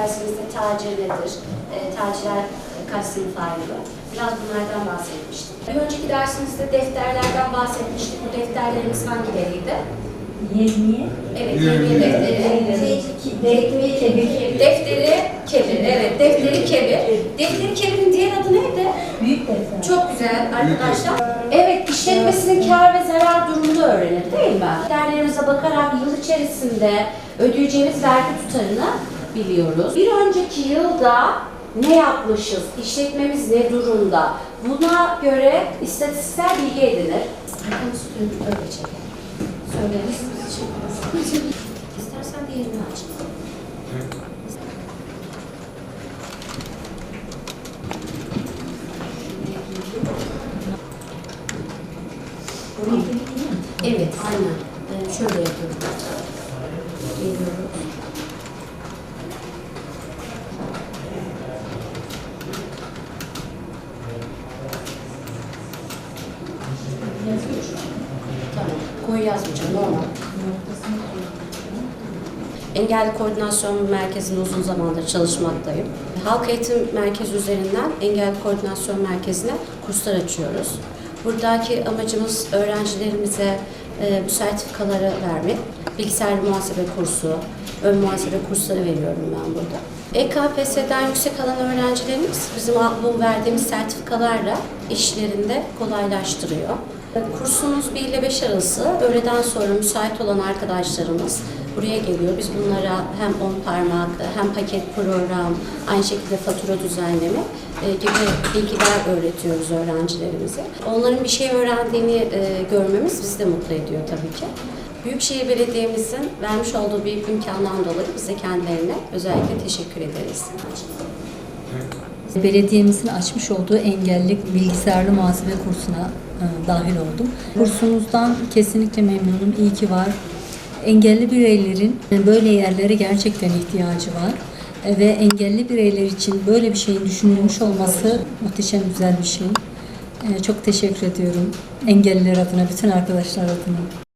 dersimizde tacir nedir, tacirler kaç sınıf ayrılır, biraz bunlardan bahsetmiştik. Bir önceki dersimizde defterlerden bahsetmiştik. Bu defterlerimiz hangileriydi? 20. Evet, 20 defteri. Defteri kebir. Evet, defteri kebir. Defteri kebirin diğer adı neydi? Büyük defter. Çok güzel arkadaşlar. Evet, işletmesinin kar ve zarar durumunu öğrenir değil mi? Defterlerimize bakarak yıl içerisinde ödeyeceğimiz vergi tutarını biliyoruz. Bir önceki yılda ne yapmışız? İşletmemiz ne durumda? Buna göre istatistiksel bilgi edinir. Öyle çekelim. Söyleriz. İstersen diğerini aç. Evet, aynen. Şöyle yapıyorum. Geliyorum. Tamam, koyu yazmayacağım, normal. Engelli Koordinasyon Merkezi'nde uzun zamandır çalışmaktayım. Halk Eğitim Merkezi üzerinden Engelli Koordinasyon Merkezi'ne kurslar açıyoruz. Buradaki amacımız öğrencilerimize bu sertifikaları vermek. Bilgisayar muhasebe kursu, ön muhasebe kursları veriyorum ben burada. EKPS'den yüksek alan öğrencilerimiz bizim bu verdiğimiz sertifikalarla işlerinde kolaylaştırıyor. Kursumuz 1 ile 5 arası öğleden sonra müsait olan arkadaşlarımız buraya geliyor. Biz bunlara hem 10 parmak, hem paket program, aynı şekilde fatura düzenleme gibi bilgiler öğretiyoruz öğrencilerimize. Onların bir şey öğrendiğini görmemiz bizi de mutlu ediyor tabii ki. Büyükşehir Belediye'mizin vermiş olduğu büyük imkandan dolayı biz de kendilerine özellikle teşekkür ederiz. Belediyemizin açmış olduğu engelli bilgisayarlı muhasebe kursuna dahil oldum. Kursumuzdan kesinlikle memnunum. İyi ki var. Engelli bireylerin böyle yerlere gerçekten ihtiyacı var. Ve engelli bireyler için böyle bir şeyin düşünülmüş olması muhteşem güzel bir şey. Çok teşekkür ediyorum engelliler adına, bütün arkadaşlar adına.